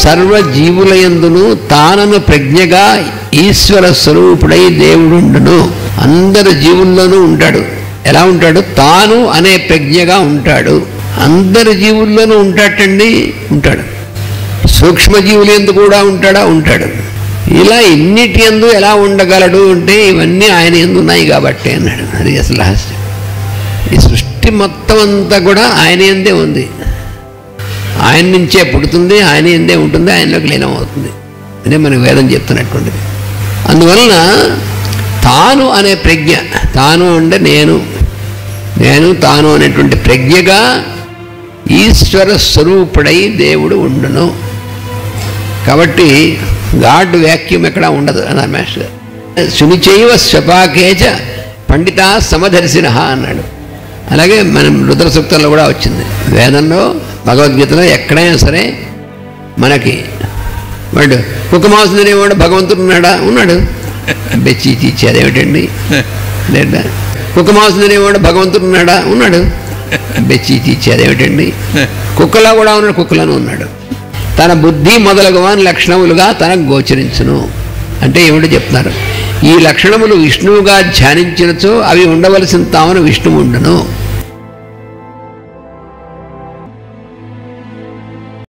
సర్వజీవులయందును తానను ప్రజ్ఞగా ఈశ్వర స్వరూపుడై దేవుడుండును. అందరు జీవుల్లోనూ ఉంటాడు. ఎలా ఉంటాడు? తాను అనే ప్రజ్ఞగా ఉంటాడు. అందరి జీవుల్లోనూ ఉంటాడండి, ఉంటాడు. సూక్ష్మజీవులు ఎందు కూడా ఉంటాడా? ఉంటాడు. ఇలా ఇన్నిటి ఎందు ఎలా ఉండగలడు అంటే ఇవన్నీ ఆయన ఎందు ఉన్నాయి కాబట్టి అన్నాడు. అది అసలు రహస్యం. ఈ సృష్టి మొత్తం అంతా కూడా ఆయన ఎందే ఉంది. ఆయన నుంచే పుడుతుంది, ఆయన ఎందే ఉంటుంది, ఆయనలోకి లీనం అవుతుంది. అదే మనకు వేదం చెప్తున్నటువంటిది. అందువలన తాను అనే ప్రజ్ఞ, తాను అంటే నేను తాను అనేటువంటి ప్రజ్ఞగా ఈశ్వర స్వరూపుడై దేవుడు ఉండును. కాబట్టి గాడ్ వ్యాక్యూమ్ ఎక్కడా ఉండదు అన్నారు మాస్టర్ గారు. సునిచైవ స్వపాకేచ పండితా సమదర్శిన అన్నాడు. అలాగే మనం రుద్ర సూక్తంలో కూడా వచ్చింది. వేదంలో, భగవద్గీతలో ఎక్కడైనా సరే మనకి వాడు కుక్క మాంసం తినేవాడు భగవంతుడు ఉన్నాడా? ఉన్నాడు. బెచ్చి తీర్చి అదేమిటండి లేదా? కుక్క మాంసం తినేవాడు భగవంతుడు ఉన్నాడా? ఉన్నాడు. బెచ్చి తీర్చి అదేమిటండి? కుక్కలా కూడా ఉన్నాడు, కుక్కలను ఉన్నాడు. తన బుద్ధి మొదలగువాని లక్షణములుగా తనకు గోచరించును అంటే ఏమిటో చెప్తున్నారు. ఈ లక్షణములు విష్ణువుగా ధ్యానించినచో అవి ఉండవలసిన తామును విష్ణువు ఉండును.